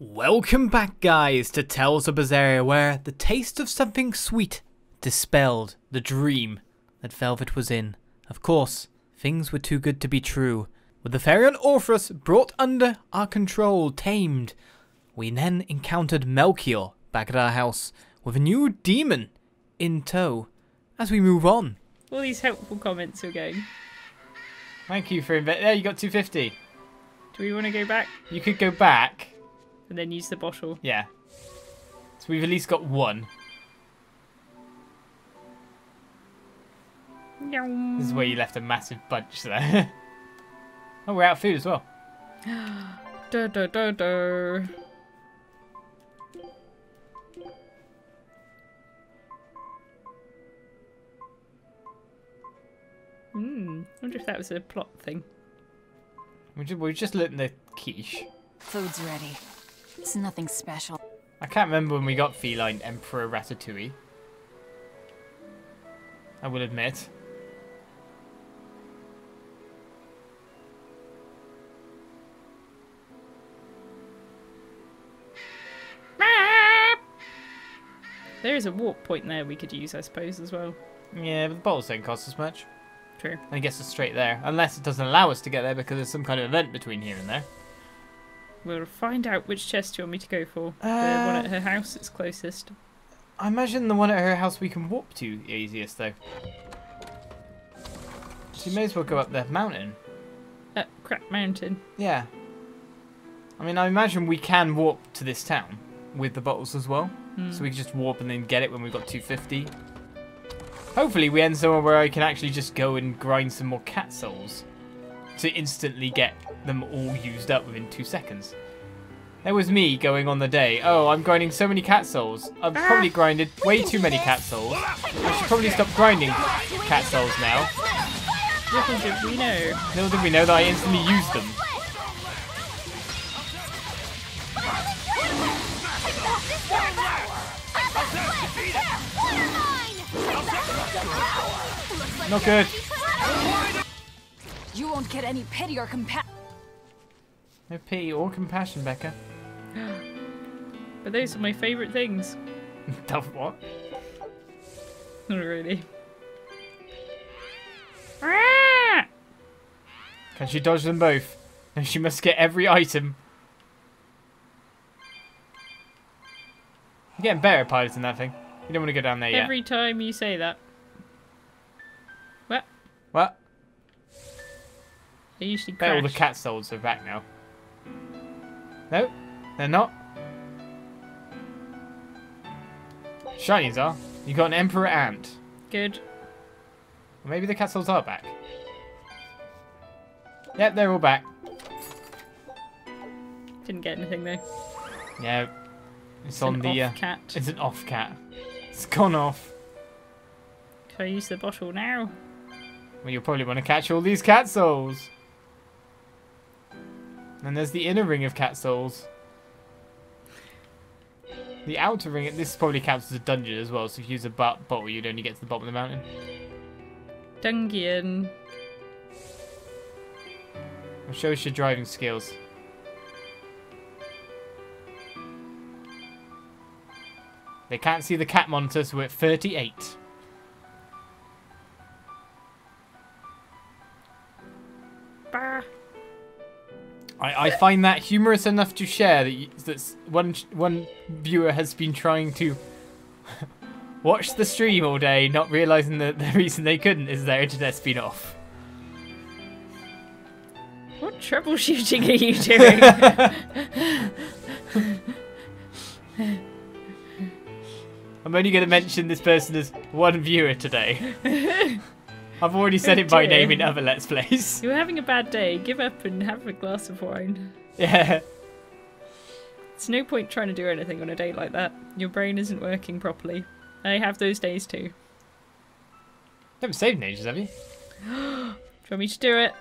Welcome back, guys, to Tales of Berseria, where the taste of something sweet dispelled the dream that Velvet was in. Of course, things were too good to be true. With the Therion Orpheus brought under our control, tamed, we then encountered Melchior back at our house with a new demon in tow. As we move on, All these helpful comments are going. thank you for there. You got 250. Do we want to go back You could go back. and then use the bottle? Yeah. So we've at least got one. This is where you left a massive bunch there. Oh, we're out of food as well. Da, da, da, da. I wonder if that was a plot thing. We just learned the quiche. Food's ready. It's nothing special. I can't remember when we got Feline Emperor Ratatouille. I will admit. There is a warp point there we could use, I suppose, as well. Yeah, but the bottles don't cost us much. True. And it gets us straight there. Unless it doesn't allow us to get there because there's some kind of event between here and there. We'll find out which chest you want me to go for. The one at her house is closest. I imagine the one at her house we can warp to easiest, though. So you may as well go up the mountain. Crap Mountain. Yeah. I mean, I imagine we can warp to this town with the bottles as well. So we can just warp and then get it when we've got 250. Hopefully we end somewhere where I can actually just go and grind some more cat souls to instantly get them all used up within 2 seconds. That was me going on the day. Oh, I'm grinding so many cat souls. I've probably grinded way too many cat souls. I should probably stop grinding cat souls now. Little did we know. Little did we know that I instantly used them. Not good. You won't get any pity or compassion. No pity or compassion, Becca. But those are my favourite things. Tough what? Not really. Can she dodge them both? And she must get every item. You're getting better at piloting that thing. You don't want to go down there yet. Every time you say that. What? What? They usually Bet all the crash. cat souls are back now. No, they're not. Shinies are. You got an Emperor Ant. Good. Or maybe the cat souls are back. Yep, they're all back. Didn't get anything though. Yeah, it's It's on an the. off cat. It's an off cat. It's gone off. Can I use the bottle now? Well, you'll probably want to catch all these cat souls. And there's the inner ring of cat souls. The outer ring, this probably counts as a dungeon as well, so if you use a bottle, you'd only get to the bottom of the mountain. Dungeon. Well, show us your driving skills. They can't see the cat monitor, so we're at 38. Bah. I find that humorous enough to share that one viewer has been trying to watch the stream all day, not realising that the reason they couldn't is their internet's been off. What troubleshooting are you doing? I'm only going to mention this person as one viewer today. I've already said it by dear. name in other Let's Plays. You're having a bad day. Give up and have a glass of wine. Yeah. It's no point trying to do anything on a day like that. Your brain isn't working properly. I have those days too. You haven't saved in ages, have you? Do you want me to do it?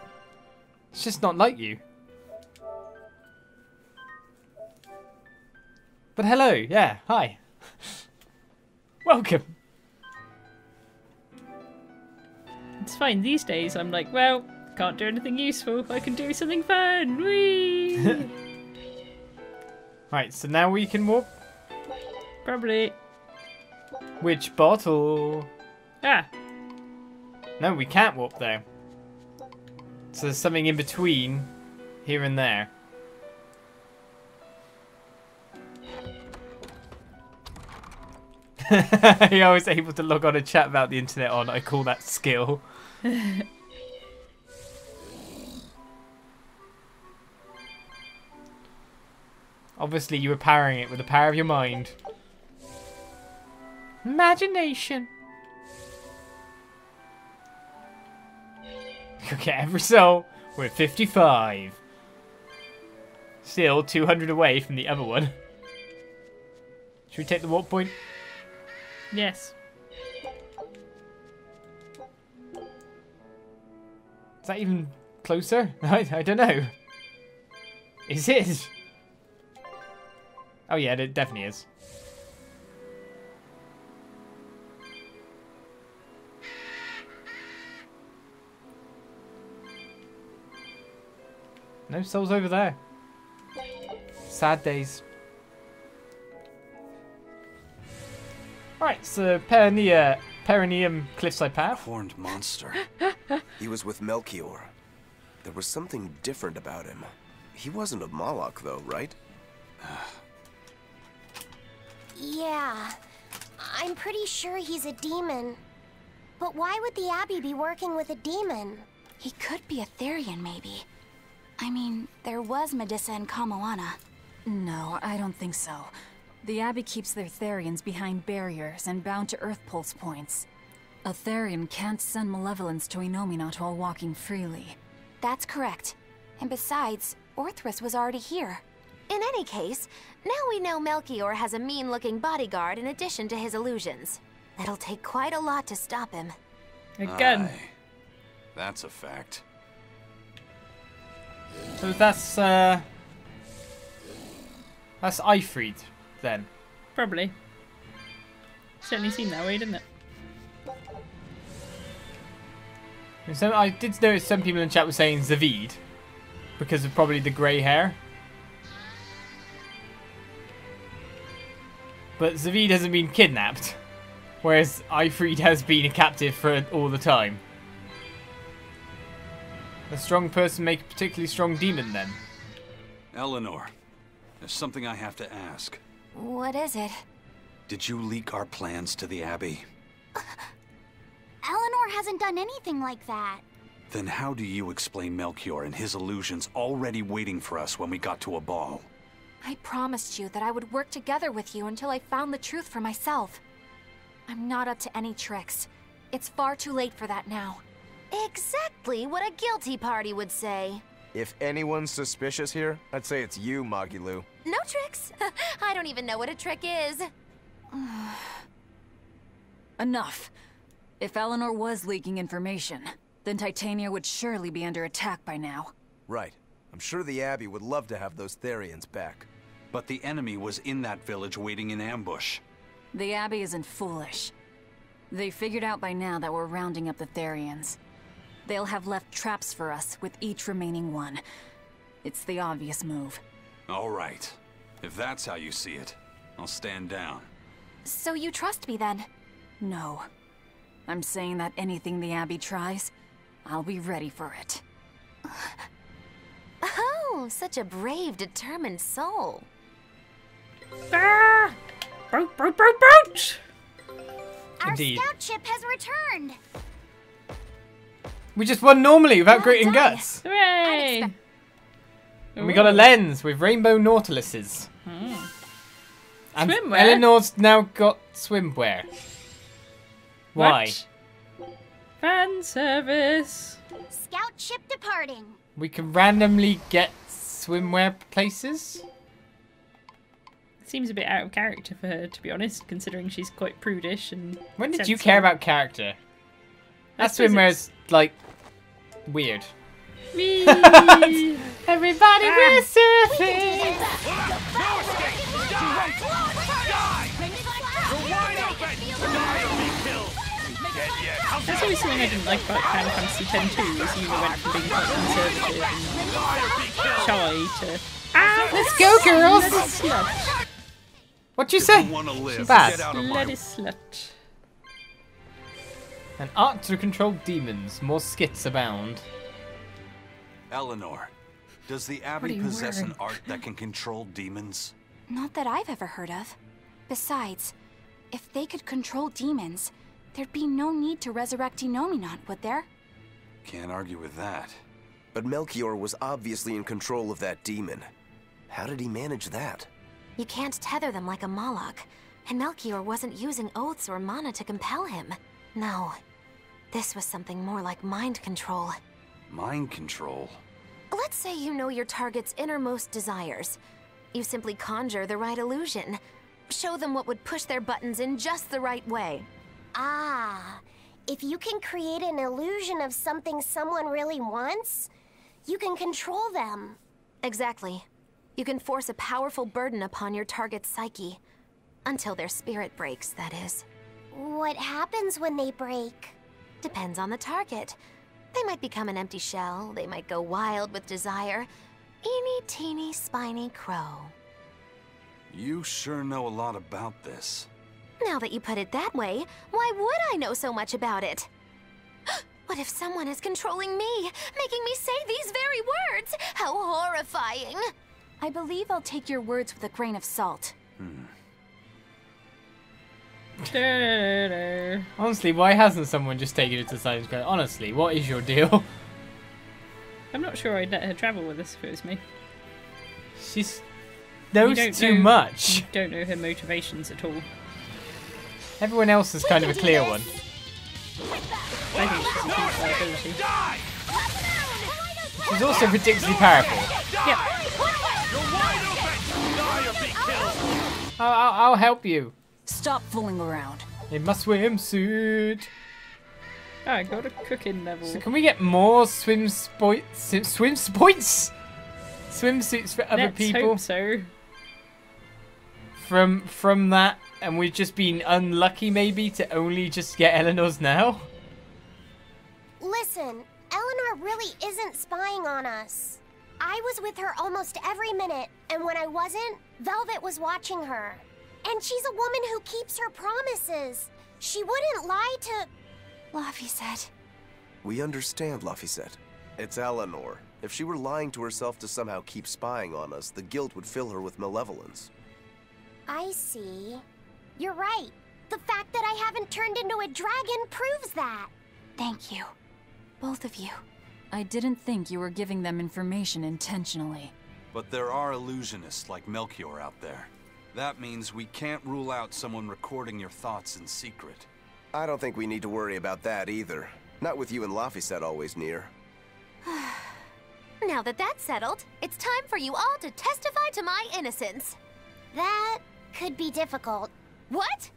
It's just not like you. But hello, yeah, hi. Welcome. It's fine. These days I'm like, well, can't do anything useful. I can do something fun. Whee! Right, so now we can warp. Probably. Which bottle? Ah. No, we can't warp there. So there's something in between here and there. You're always able to log on and chat about the internet on. I call that skill. Obviously, you were powering it with the power of your mind. Imagination. Okay, every soul. We're 55. Still 200 away from the other one. Should we take the warp point? Yes. Is that even closer? I don't know. Is it? Oh yeah, it definitely is. No souls over there. Sad days. Right, so Perineum Cliffside Path. Horned monster. He was with Melchior. There was something different about him. He wasn't a Moloch, though, right? Yeah, I'm pretty sure he's a demon. But why would the Abbey be working with a demon? He could be a Therion, maybe. I mean, there was Medusa and Kamoana. No, I don't think so. The Abbey keeps their Therions behind barriers and bound to Earth Pulse points. A Therion can't send malevolence to Inomina while walking freely. That's correct. And besides, Orthrus was already here. In any case, now we know Melchior has a mean-looking bodyguard in addition to his illusions. It'll take quite a lot to stop him. Again. Aye. That's a fact. So that's Ifrid then. Probably. Certainly seemed that way, didn't it? And so I did notice some people in the chat were saying Zavid because of probably the grey hair. But Zavid hasn't been kidnapped, whereas Ifrid has been a captive for all the time. A strong person make a particularly strong demon then. Eleanor, there's something I have to ask. What is it? Did you leak our plans to the Abbey? Eleanor hasn't done anything like that. Then how do you explain Melchior and his illusions already waiting for us when we got to Aball? I promised you that I would work together with you until I found the truth for myself. I'm not up to any tricks. It's far too late for that now. Exactly what a guilty party would say. If anyone's suspicious here, I'd say it's you, Magilu. No tricks. I don't even know what a trick is. Enough. If Eleanor was leaking information, then Titania would surely be under attack by now. Right. I'm sure the Abbey would love to have those Therions back. But the enemy was in that village waiting in ambush. The Abbey isn't foolish. They figured out by now that we're rounding up the Therions. They'll have left traps for us with each remaining one. It's the obvious move. All right. If that's how you see it, I'll stand down. So you trust me then? No. I'm saying that anything the Abbey tries, I'll be ready for it. Oh, such a brave, determined soul. Ah! Boat! Our Indeed. scout ship has returned. We just won normally without Well gritting done. guts. Hooray! And we got a lens with rainbow nautiluses. And Swimwear? Eleanor's now got swimwear. Why? What? Fan service. Scout ship departing. We can randomly get swimwear places? Seems a bit out of character for her, to be honest, considering she's quite prudish and. When did you sensitive. care about character? That suppose swimwear's like weird. Whee! Everybody wears surfing. No escape! Die! Die! You're wide open! Die or be killed! That's always something I didn't like about Final Fantasy X too, is you went from being quite conservative and shy to... Ah, Let's go, girls! bloody slut. What'd you say? Wanna live, Bad. get out of my Bloody slut. An art to control demons. More skits abound. Eleanor, does the Abbey possess an art that can control demons? Not that I've ever heard of. Besides, if they could control demons, there'd be no need to resurrect Inominat, would there? Can't argue with that. But Melchior was obviously in control of that demon. How did he manage that? You can't tether them like a Moloch, and Melchior wasn't using oaths or mana to compel him. No, this was something more like mind control. Mind control? Let's say you know your target's innermost desires. You simply conjure the right illusion. Show them what would push their buttons in just the right way. Ah, if you can create an illusion of something someone really wants, you can control them. Exactly. You can force a powerful burden upon your target's psyche. Until their spirit breaks, that is. What happens when they break? Depends on the target. They might become an empty shell, they might go wild with desire. Eeny teeny spiny crow. You sure know a lot about this. Now that you put it that way, why would I know so much about it? What if someone is controlling me, making me say these very words? How horrifying! I believe I'll take your words with a grain of salt. Honestly, why hasn't someone just taken it to the side and gone, honestly, what is your deal? I'm not sure I'd let her travel with us if it was me. She's You knows don't too know- much. You don't know her motivations at all. Everyone else is kind of a clear one. I think she's a huge liability. She's also ridiculously powerful. Yep. I'll help you. Stop fooling around. In my swimsuit. Oh, I got a cooking level. So can we get more swimsuits for other Let's people hope so. from that, and we've just been unlucky maybe to only just get Eleanor's now? Listen, Eleanor really isn't spying on us. I was with her almost every minute, and when I wasn't, Velvet was watching her. And she's a woman who keeps her promises. She wouldn't lie to... Laphicet. We understand, Laphicet. It's Eleanor. If she were lying to herself to somehow keep spying on us, the guilt would fill her with malevolence. I see. You're right. The fact that I haven't turned into a dragon proves that. Thank you. Both of you. I didn't think you were giving them information intentionally. But there are illusionists like Melchior out there. That means we can't rule out someone recording your thoughts in secret. I don't think we need to worry about that either. Not with you and Laphicet always near. Now that that's settled, it's time for you all to testify to my innocence. That could be difficult. What?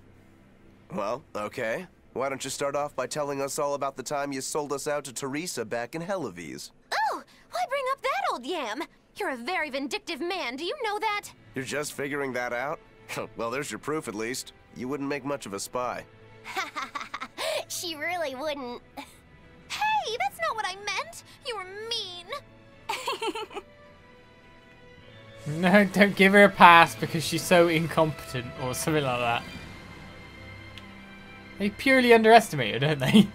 Well, okay. Why don't you start off by telling us all about the time you sold us out to Teresa back in Helives? Oh, why bring up that old yam? You're a very vindictive man, do you know that? You're just figuring that out? Well, there's your proof at least. You wouldn't make much of a spy. She really wouldn't. Hey, that's not what I meant. You were mean. No, don't give her a pass because she's so incompetent or something like that. They purely underestimate her, don't they?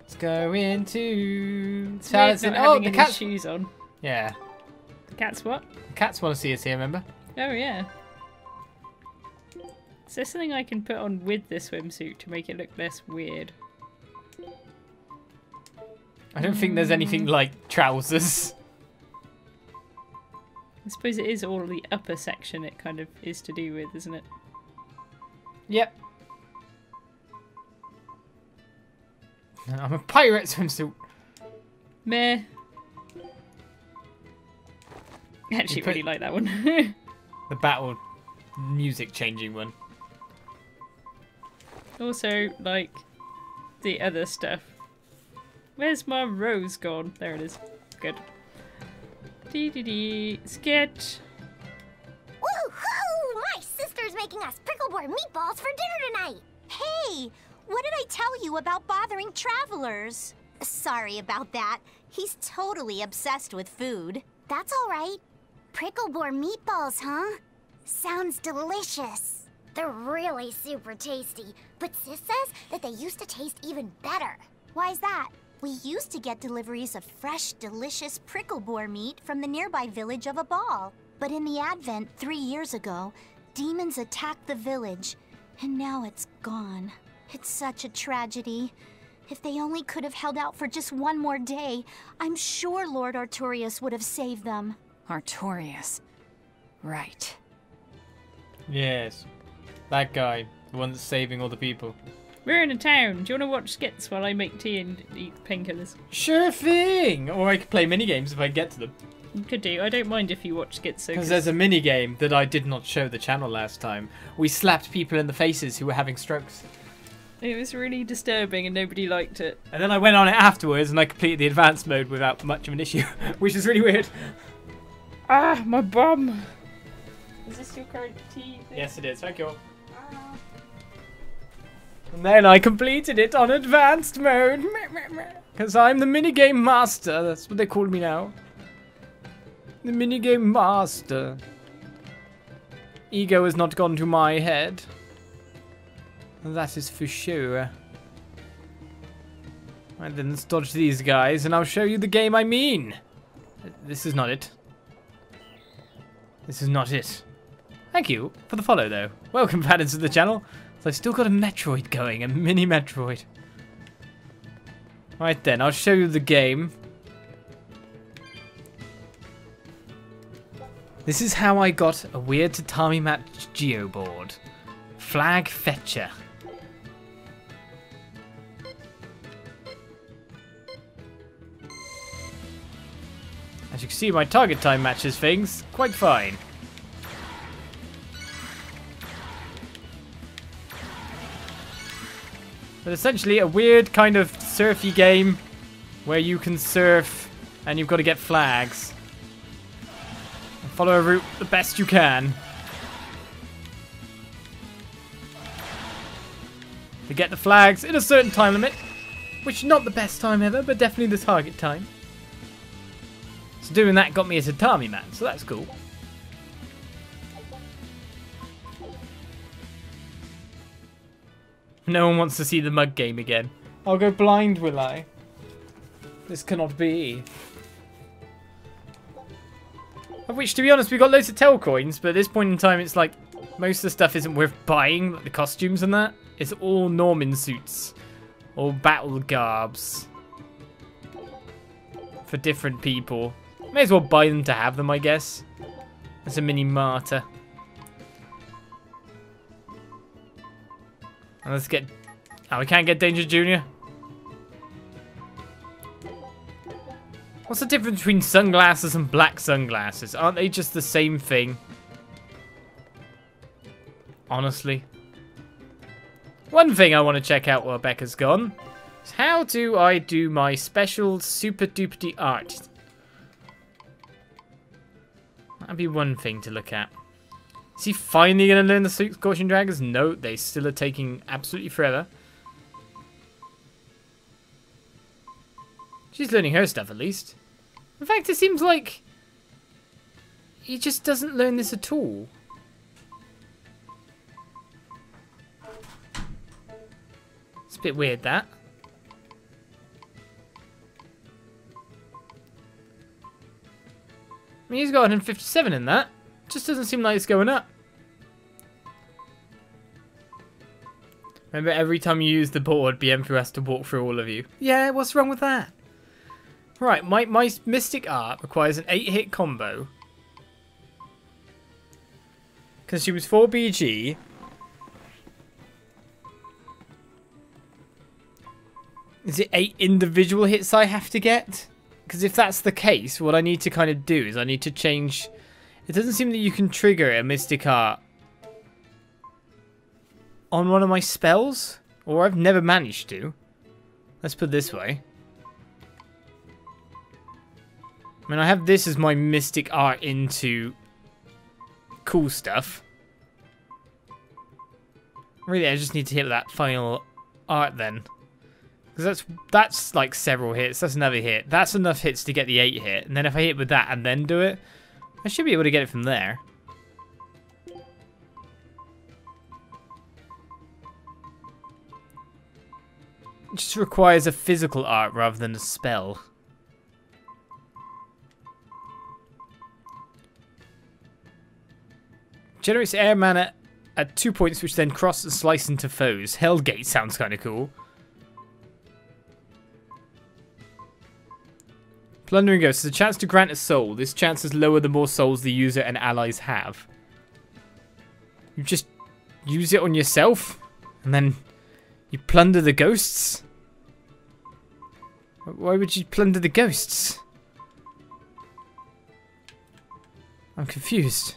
Let's go into It's weird Taliesin. not Oh, having the any cats. shoes on. Yeah, The cat's what? the cats want to see us here. Remember? Oh yeah. Is there something I can put on with the swimsuit to make it look less weird? I don't think there's anything like trousers. I suppose it is all the upper section it kind of is to do with, isn't it? Yep. I'm a pirate swimsuit. Meh. I actually You put- really like that one. The battle music changing one. Also, like, the other stuff. Where's my rose gone? There it is. Good. Dee dee dee. Sketch. Woohoo! My sister's making making us prickleboard meatballs for dinner tonight. Hey, what did I tell you about bothering travelers? Sorry about that. He's totally obsessed with food. That's all right. Prickleboard meatballs, huh? Sounds delicious. They're really super tasty, but Sis says that they used to taste even better. Why's that? We used to get deliveries of fresh, delicious prickleboar meat from the nearby village of Aball. But in the Advent 3 years ago, demons attacked the village, and now it's gone. It's such a tragedy. If they only could have held out for just one more day, I'm sure Lord Artorias would have saved them. Artorias. Right. Yes. That guy. The one that's saving all the people. We're in a town. Do you want to watch skits while I make tea and eat painkillers? Sure thing! Or I could play minigames if I get to them. You could do. I don't mind if you watch skits. Because there's a minigame that I did not show the channel last time. We slapped people in the faces who were having strokes. It was really disturbing and nobody liked it. And then I went on it afterwards and I completed the advanced mode without much of an issue. Which is really weird. Ah, my bum! Is this your current tea thing? Yes, it is. Thank you. And then I completed it on advanced mode. Because I'm the minigame master. That's what they call me now. The minigame master. Ego has not gone to my head. That is for sure. Right then, let's dodge these guys and I'll show you the game I mean. This is not it. This is not it. Thank you for the follow though. Welcome back into the channel. So I've still got a Metroid going, a mini Metroid. Right then, I'll show you the game. This is how I got a weird tatami mat geoboard. Flag Fetcher. As you can see, my target time matches things quite fine. But essentially a weird kind of surfy game where you can surf and you've got to get flags. And follow a route the best you can. To get the flags in a certain time limit. Which is not the best time ever, but definitely the target time. So doing that got me a tatami mat, so that's cool. No one wants to see the mug game again. I'll go blind, will I? This cannot be. Of which, to be honest, we got loads of tel coins, but at this point in time, it's like most of the stuff isn't worth buying, like the costumes and that. It's all Norman suits, or battle garbs for different people. May as well buy them to have them, I guess. As a mini martyr. And let's get... Oh, we can't get Danger Jr. What's the difference between sunglasses and black sunglasses? Aren't they just the same thing? Honestly. One thing I want to check out while Becca's gone is how do I do my special super duper art? That'd be one thing to look at. Is he finally going to learn the Scorching Dragons? No, they still are taking absolutely forever. She's learning her stuff at least. In fact, it seems like he just doesn't learn this at all. It's a bit weird, that. I mean, he's got 157 in that. Just doesn't seem like it's going up. Remember, every time you use the board, BM has to walk through all of you. Yeah, what's wrong with that? Right, my Mystic Art requires an 8-hit combo. Consumes 4 BG. Is it 8 individual hits I have to get? Because if that's the case, what I need to kind of do is I need to change... It doesn't seem that you can trigger a Mystic Art on one of my spells. Or I've never managed to. Let's put it this way. I mean, I have this as my Mystic Art into cool stuff. Really, I just need to hit that final art then. Because that's like several hits. That's another hit. That's enough hits to get the 8 hit. And then if I hit with that and then do it, I should be able to get it from there. It just requires a physical art rather than a spell. Generates air mana at 2 points, which then cross and slice into foes. Hellgate sounds kind of cool. Plundering Ghost has a chance to grant a soul. This chance is lower the more souls the user and allies have. You just use it on yourself? And then you plunder the ghosts? Why would you plunder the ghosts? I'm confused.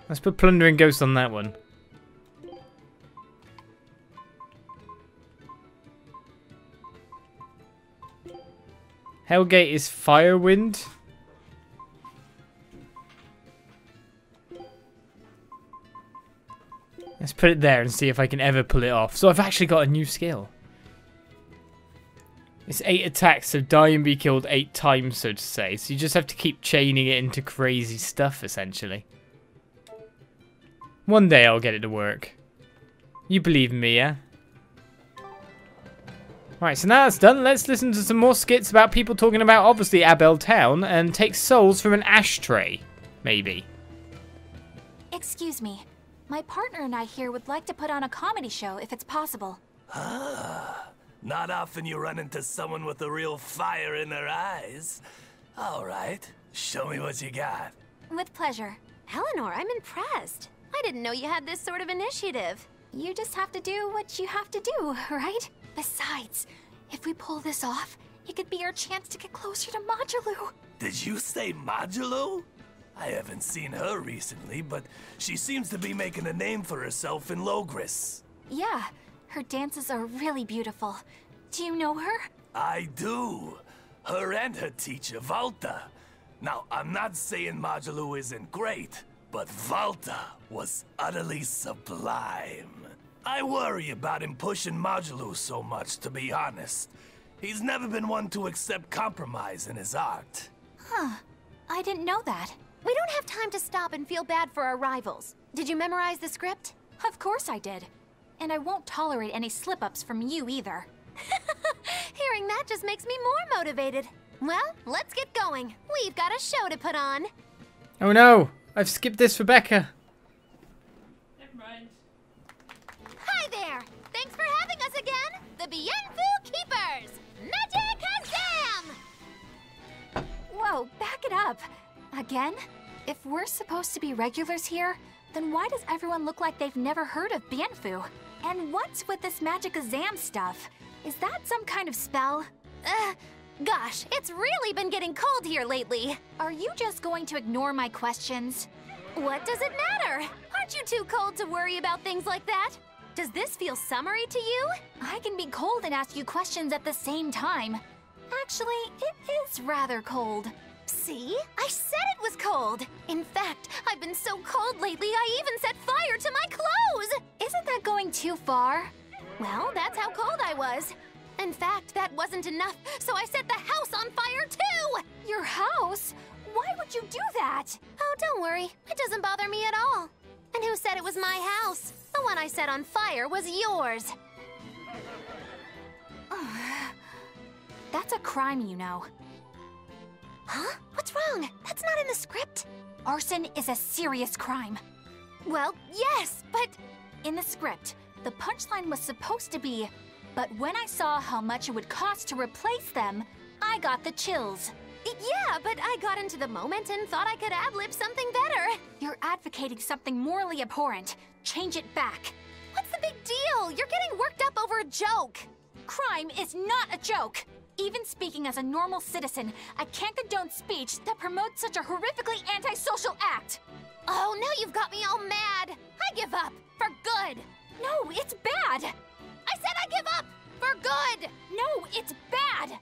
Let's put Plundering Ghost on that one. Hellgate is Firewind. Let's put it there and see if I can ever pull it off. So I've actually got a new skill. It's 8 attacks, so die and be killed 8 times, so to say. So you just have to keep chaining it into crazy stuff, essentially. One day I'll get it to work. You believe in me, yeah? Right, so now that's done, let's listen to some more skits about people talking about, obviously, Aball Town, and take souls from an ashtray. Maybe. Excuse me. My partner and I here would like to put on a comedy show, if it's possible. Ah, not often you run into someone with a real fire in their eyes. All right, show me what you got. With pleasure. Eleanor, I'm impressed. I didn't know you had this sort of initiative. You just have to do what you have to do, right? Besides, if we pull this off, it could be our chance to get closer to Modulou. Did you say Modulou? I haven't seen her recently, but she seems to be making a name for herself in Logris. Yeah, her dances are really beautiful. Do you know her? I do. Her and her teacher, Valta. Now, I'm not saying Modulou isn't great, but Valta was utterly sublime. I worry about him pushing Modulou so much, to be honest. He's never been one to accept compromise in his art. Huh. I didn't know that. We don't have time to stop and feel bad for our rivals. Did you memorize the script? Of course I did. And I won't tolerate any slip-ups from you either. Hearing that just makes me more motivated. Well, let's get going. We've got a show to put on. Oh no! I've skipped this for Becca. Never mind. Hi there! Thanks for having us again! The Bienfu Keepers! Magicazam! Whoa, back it up. Again? If we're supposed to be regulars here, then why does everyone look like they've never heard of Bienfu? And what's with this Magicazam stuff? Is that some kind of spell? Gosh, it's really been getting cold here lately. Are you just going to ignore my questions? What does it matter? Aren't you too cold to worry about things like that? Does this feel summery to you? I can be cold and ask you questions at the same time. Actually, it is rather cold. See? I said it was cold! In fact, I've been so cold lately I even set fire to my clothes! Isn't that going too far? Well, that's how cold I was. In fact, that wasn't enough, so I set the house on fire too! Your house? Why would you do that? Oh, don't worry. It doesn't bother me at all. And who said it was my house? The one I set on fire was yours. That's a crime, you know. Huh? What's wrong? That's not in the script. Arson is a serious crime. Well, yes, but... In the script, the punchline was supposed to be, but when I saw how much it would cost to replace them, I got the chills. Yeah, but I got into the moment and thought I could ad-lib something better. You're advocating something morally abhorrent. Change it back. What's the big deal? You're getting worked up over a joke. Crime is not a joke. Even speaking as a normal citizen, I can't condone speech that promotes such a horrifically antisocial act. Oh, now you've got me all mad. I give up. For good. No, it's bad. I said I give up. For good. No, it's bad.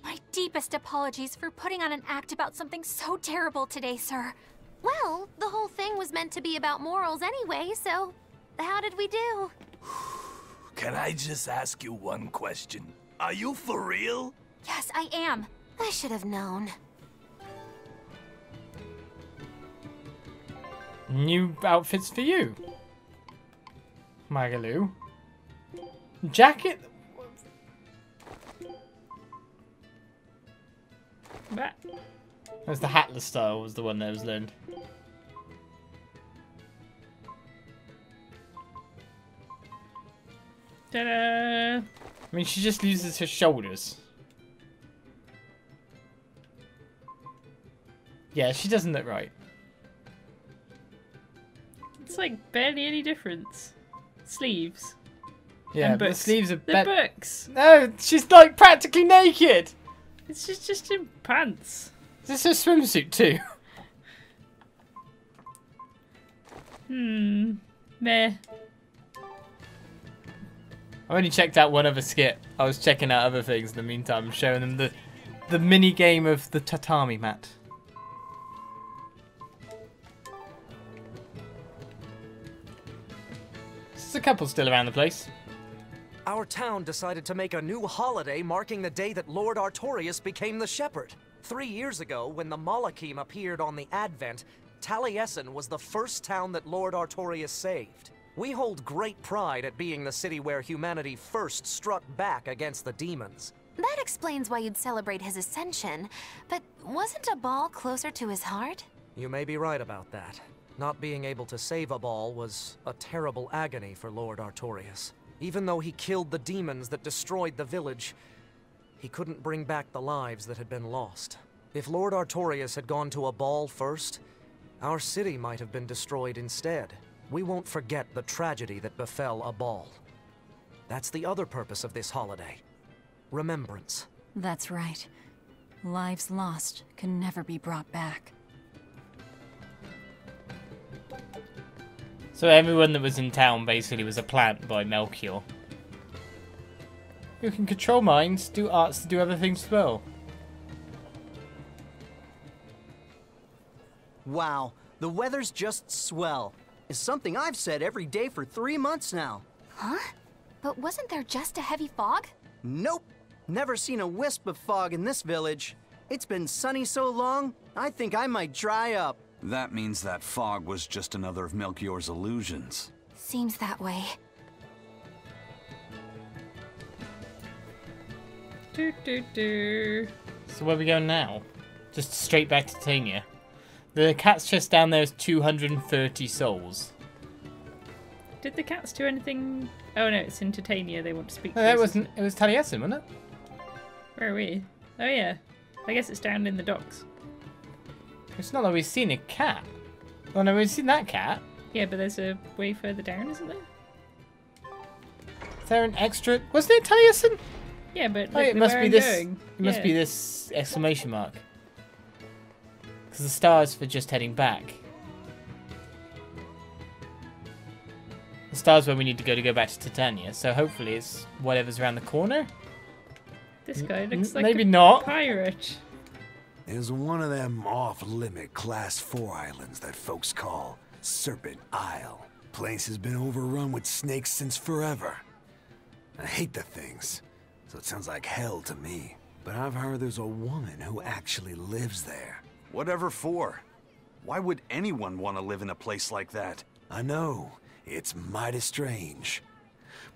My deepest apologies for putting on an act about something so terrible today, sir. Well, the whole thing was meant to be about morals anyway, so how did we do? Can I just ask you one question? Are you for real? Yes, I am. I should have known. New outfits for you. Magalu. Jacket. That. That was the hatless style was the one that was learned. Ta-da! I mean, she just uses her shoulders. Yeah, she doesn't look right. It's like barely any difference. Sleeves. Yeah, And but the books. sleeves are The books. No, she's like practically naked. It's just in pants. Is this her swimsuit too? Meh. I only checked out one other skit. I was checking out other things in the meantime, showing them the mini game of the tatami mat. There's a couple still around the place. Our town decided to make a new holiday marking the day that Lord Artorius became the Shepherd. 3 years ago, when the Malachim appeared on the Advent, Taliesin was the first town that Lord Artorius saved. We hold great pride at being the city where humanity first struck back against the demons. That explains why you'd celebrate his ascension, but wasn't Aball closer to his heart? You may be right about that. Not being able to save Aball was a terrible agony for Lord Artorius. Even though he killed the demons that destroyed the village, he couldn't bring back the lives that had been lost. If Lord Artorius had gone to Aball first, our city might have been destroyed instead. We won't forget the tragedy that befell Aball. That's the other purpose of this holiday. Remembrance. That's right. Lives lost can never be brought back. So everyone that was in town basically was a plant by Melchior. Who can control minds, do arts to do other things as well. Wow, the weather's just swell. It's something I've said every day for 3 months now. Huh? But wasn't there just a heavy fog? Nope. Never seen a wisp of fog in this village. It's been sunny so long, I think I might dry up. That means that fog was just another of Melchior's illusions. Seems that way. Do do do. So where are we going now? Just straight back to Titania. The cat's chest down there is 230 souls. Did the cats do anything? Oh no, it's in Titania. They want to speak. No, to that us. wasn't. It was Taliesin, wasn't it? Where are we? Oh yeah. I guess it's down in the docks. It's not like we've seen a cat. Oh no, we've seen that cat. Yeah, but there's a way further down, isn't there? Is there an extra? Was there Taliesin? Yeah, but Oh, look it must where be I'm this. going. It must Yeah. be this exclamation mark. Because the star is for just heading back. The star's where we need to go back to Titania. So hopefully it's whatever's around the corner. This guy looks like maybe a not. pirate. There's one of them off-limit Class 4 islands that folks call Serpent Isle. Place has been overrun with snakes since forever. I hate the things, so it sounds like hell to me. But I've heard there's a woman who actually lives there. Whatever for? Why would anyone want to live in a place like that? I know, it's mighty strange.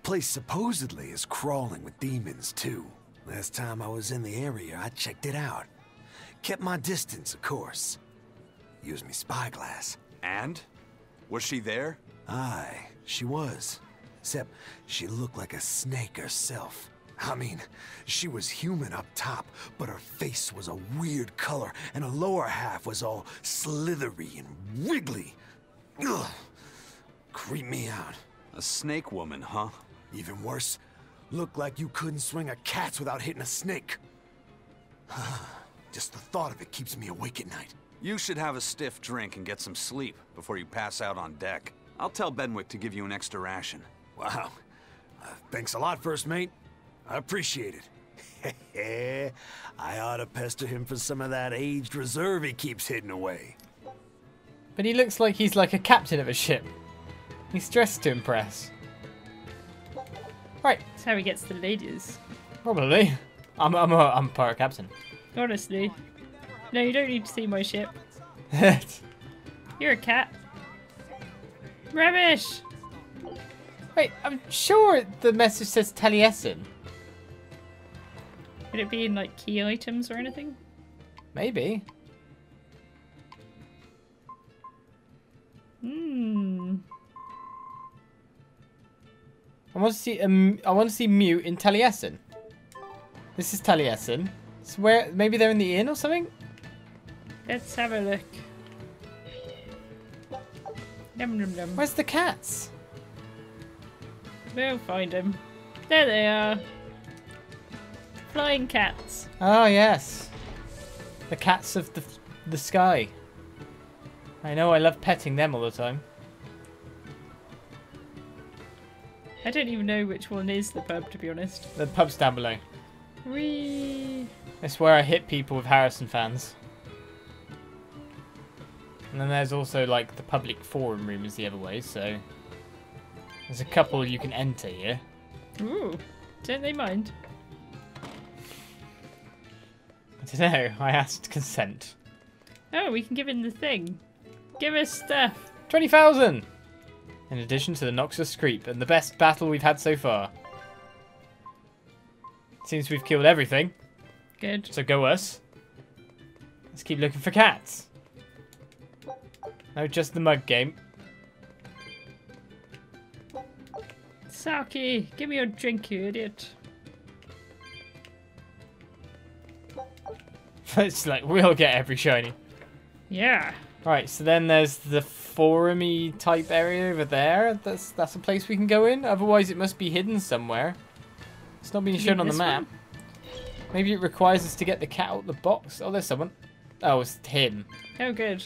Place supposedly is crawling with demons too. Last time I was in the area, I checked it out. Kept my distance, of course. Used me spyglass. And? Was she there? Aye, she was. Except she looked like a snake herself. I mean, she was human up top, but her face was a weird color, and her lower half was all slithery and wiggly. Ugh. Creeped me out. A snake woman, huh? Even worse, looked like you couldn't swing a cat's without hitting a snake. Just the thought of it keeps me awake at night. You should have a stiff drink and get some sleep before you pass out on deck. I'll tell Benwick to give you an extra ration. Wow. Thanks a lot, First Mate. I appreciate it. I ought to pester him for some of that aged reserve he keeps hidden away. But he looks like he's like a captain of a ship. He's dressed to impress. Right. That's how he gets the ladies. Probably. I'm a pirate captain. Honestly. No, you don't need to see my ship. You're a cat. Rubbish! Wait, I'm sure the message says Taliesin. Would it be in like key items or anything? Maybe. I want to see Mute in Taliesin. This is Taliesin. So where? Maybe they're in the inn or something. Let's have a look. Num num num. Where's the cats? We'll find them. There they are. Flying cats. Oh yes, the cats of the sky. I know. I love petting them all the time. I don't even know which one is the pub, to be honest. The pub's down below. Whee! It's where I hit people with Harrison fans. And then there's also like the public forum room is the other way, so there's a couple you can enter here. Ooh, don't they mind? I don't know, I asked consent. Oh, we can give him the thing. Give us stuff. 20,000! In addition to the Noxus Creep and the best battle we've had so far. Seems we've killed everything. Good. So go us. Let's keep looking for cats. No, just the mug game. Saki, give me your drink, you idiot. It's like, we'll get every shiny. Yeah. Right, so then there's the forum-y type area over there. That's a place we can go in. Otherwise, it must be hidden somewhere. It's not being shown on the map. Maybe it requires us to get the cat out of the box. Oh, there's someone. Oh, it's him. Oh, good.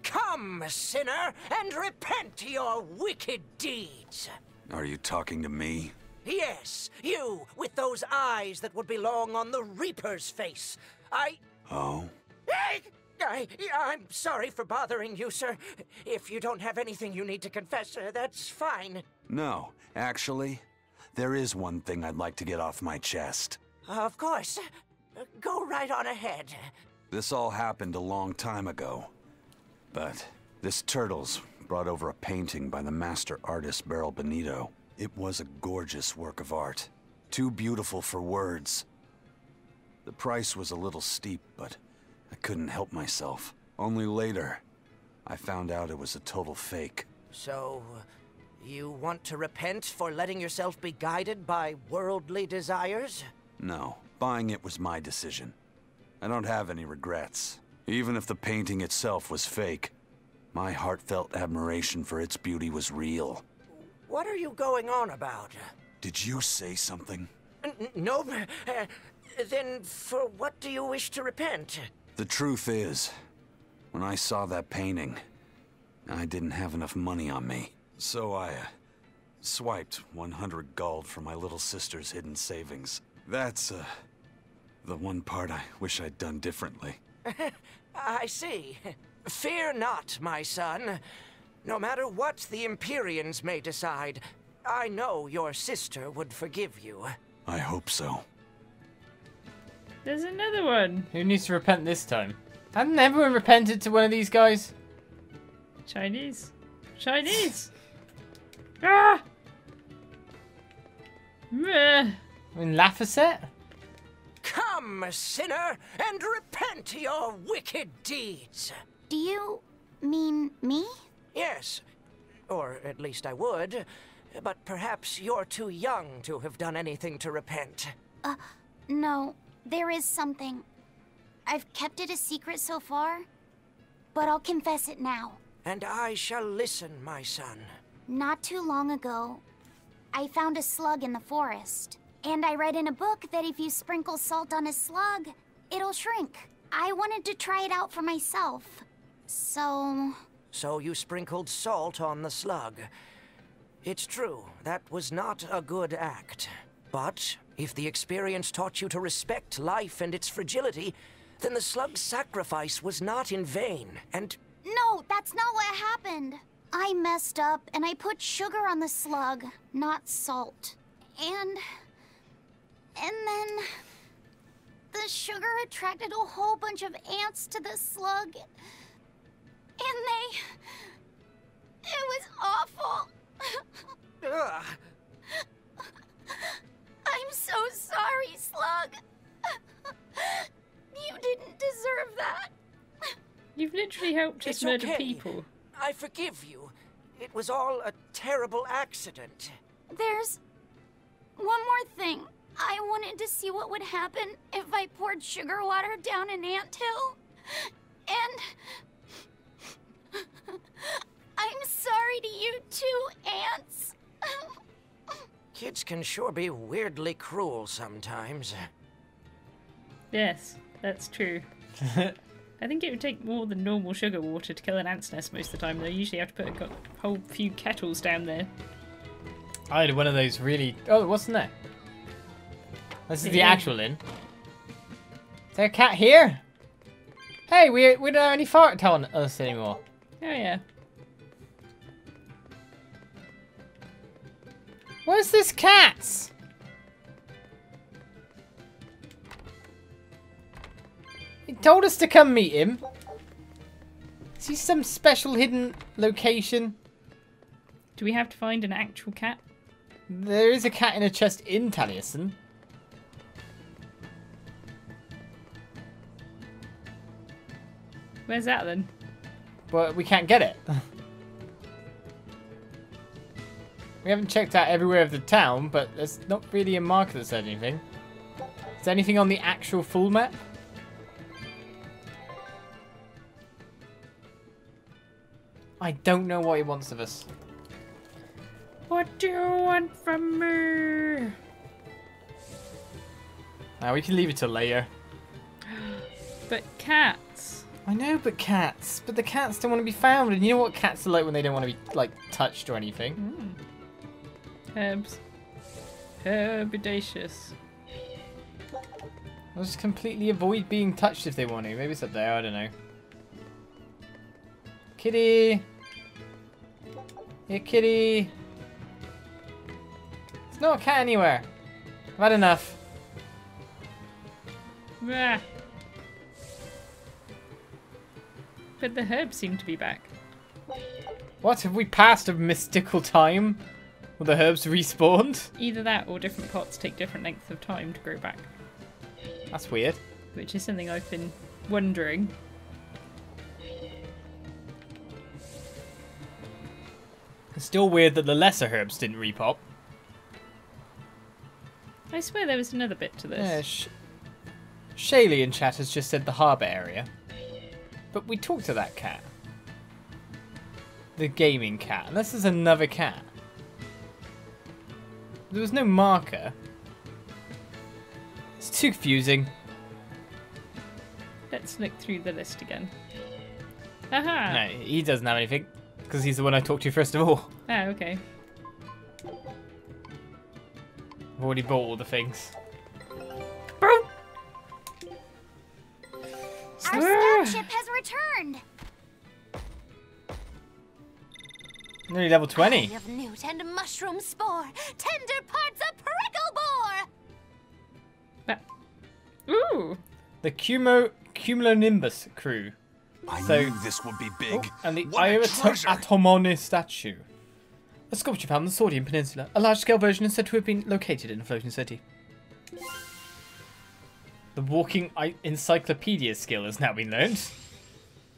Come, sinner, and repent your wicked deeds. Are you talking to me? Yes, you, with those eyes that would belong on the Reaper's face. Oh? I'm sorry for bothering you, sir. If you don't have anything you need to confess, that's fine. No, actually, there is one thing I'd like to get off my chest. Of course. Go right on ahead. This all happened a long time ago. But this Turtles brought over a painting by the master artist Beryl Benito. It was a gorgeous work of art. Too beautiful for words. The price was a little steep, but I couldn't help myself. Only later, I found out it was a total fake. So, you want to repent for letting yourself be guided by worldly desires? No, buying it was my decision. I don't have any regrets. Even if the painting itself was fake, my heartfelt admiration for its beauty was real. What are you going on about? Did you say something? No. Then for what do you wish to repent? The truth is, when I saw that painting, I didn't have enough money on me. So I swiped 100 gold from my little sister's hidden savings. That's the one part I wish I'd done differently. I see. Fear not, my son. No matter what the Empyreans may decide, I know your sister would forgive you. I hope so. There's another one. Who needs to repent this time? Hasn't everyone repented to one of these guys? Chinese. Chinese! Ah! Meh. I mean, Laphicet? Come, sinner, and repent your wicked deeds. Do you mean me? Yes, or at least I would. But perhaps you're too young to have done anything to repent. No, there is something. I've kept it a secret so far, but I'll confess it now. And I shall listen, my son. Not too long ago, I found a slug in the forest. And I read in a book that if you sprinkle salt on a slug, it'll shrink. I wanted to try it out for myself. So you sprinkled salt on the slug. It's true, that was not a good act. But If the experience taught you to respect life and its fragility, then the slug's sacrifice was not in vain, and... No, that's not what happened. I messed up and I put sugar on the slug, not salt. And then the sugar attracted a whole bunch of ants to the slug. And it was awful. Ugh. I'm so sorry, Slug. You didn't deserve that. You've literally helped us It's murder okay. people. I forgive you. It was all a terrible accident. There's one more thing. I wanted to see what would happen if I poured sugar water down an anthill. And I'm sorry to you too, ants. Kids can sure be weirdly cruel sometimes. Yes, that's true. I think it would take more than normal sugar water to kill an ant's nest most of the time. They usually have to put a whole few kettles down there. I had one of those really... Oh, what's in there? This is the actual inn. Is there a cat here? Hey, we don't have any fart telling us anymore. Oh yeah. Where's this Katz? He told us to come meet him. Is he some special hidden location? Do we have to find an actual cat? There is a cat in a chest in Taliesin. Where's that then? But we can't get it. We haven't checked out everywhere of the town, but there's not really a marker that said anything. Is there anything on the actual full map? I don't know what he wants of us. What do you want from me? Now we can leave it till later. But cats. I know, but cats. But the cats don't want to be found, and you know what cats are like when they don't want to be like touched or anything. Herbs. Herbidaceous. They'll just completely avoid being touched if they want to. Maybe it's up there, I don't know. Kitty! Here, kitty! There's not a cat anywhere. I've had enough. Rah. But the herbs seem to be back. What? Have we passed a mystical time where the herbs respawned? Either that or different pots take different lengths of time to grow back. That's weird. Which is something I've been wondering. It's still weird that the lesser herbs didn't repop. I swear there was another bit to this. Yeah, Shaylee in chat has just said the harbour area. But we talked to that cat. The gaming cat. Unless there's another cat. There was no marker. It's too confusing. Let's look through the list again. Aha! No, he doesn't have anything. Because he's the one I talked to first of all. Ah, okay. I've already bought all the things. Our scout ship has returned. Nearly level 20. Eye of newt and mushroom spore, tender parts of prickle boar. Ooh! The Cumulonimbus crew. I knew this would be big. Oh, and the What a treasure. Atomone statue. A sculpture found on the Sordian Peninsula. A large-scale version is said to have been located in a floating city. The walking encyclopedia skill has now been learned.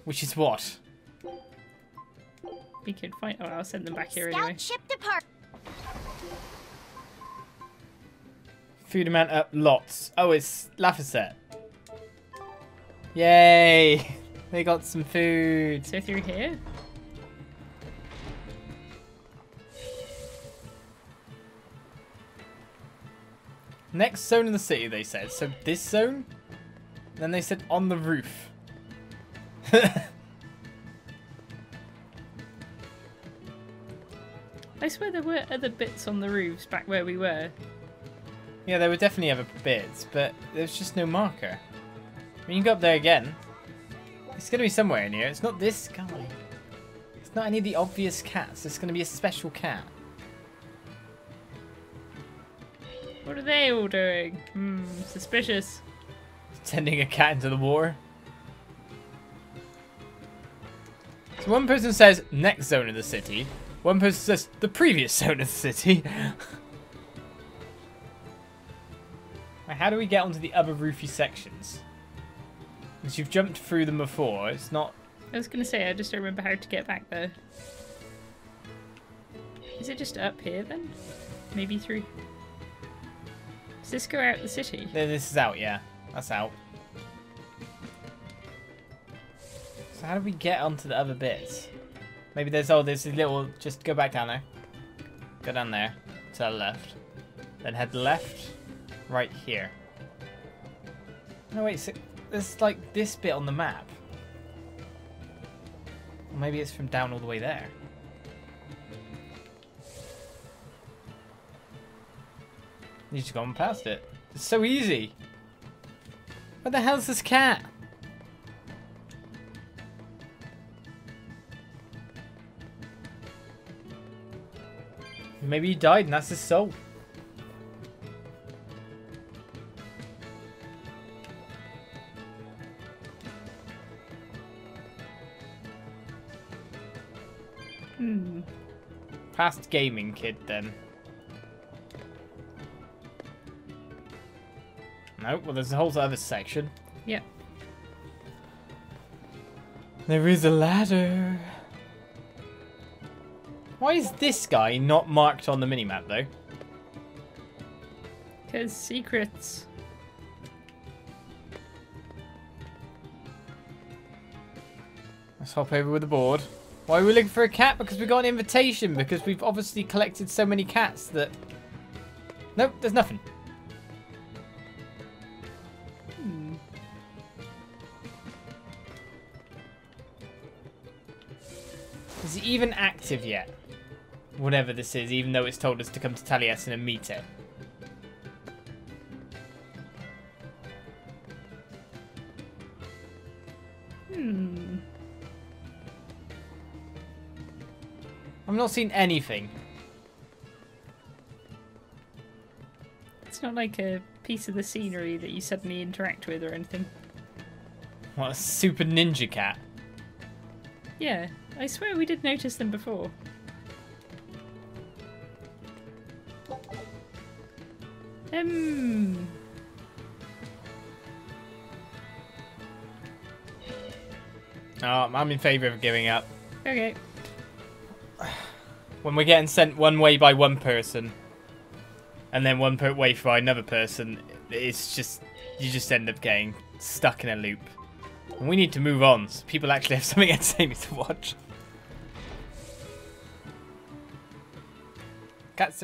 Which is what? We could find. Oh, I'll send them back here Scout anyway. ship depart. Food amount up lots. Oh, it's Lafayette. Yay! They got some food. So through here? Next zone in the city, they said. So this zone? Then they said on the roof. I swear there were other bits on the roofs back where we were. Yeah, there were definitely other bits, but there's just no marker. I mean, you can go up there again. It's going to be somewhere in here. It's not this guy. It's not any of the obvious cats. It's going to be a special cat. What are they all doing? Suspicious. Sending a cat into the water. So one person says next zone of the city. One person says the previous zone of the city. How do we get onto the other roofy sections? Because you've jumped through them before. It's not... I was going to say, I just don't remember how to get back there. Is it just up here then? Maybe through... Does this go out the city? This is out, yeah. That's out. So how do we get onto the other bits? Maybe there's... Oh, there's a little... Just go back down there. Go down there. To the left. Then head left. Right here. No, wait. So there's like this bit on the map. Or maybe it's from down all the way there. You just gone past it. It's so easy. Where the hell's this cat? Maybe he died and that's his soul. Past gaming kid then. Nope, well there's a whole other section. Yep. There is a ladder. Why is this guy not marked on the minimap though? Because secrets. Let's hop over with the board. Why are we looking for a cat? Because we got an invitation. Because we've obviously collected so many cats that... Nope, there's nothing. Is it even active yet? Whatever this is, even though it's told us to come to Taliesin and meet it. I've not seen anything. It's not like a piece of the scenery that you suddenly interact with or anything. What, a super ninja cat? Yeah, I swear we did notice them before. Oh, I'm in favour of giving up. Okay. When we're getting sent one way by one person, and then one way by another person, it's just... You just end up getting stuck in a loop. And we need to move on, so people actually have something entertaining to watch. Katz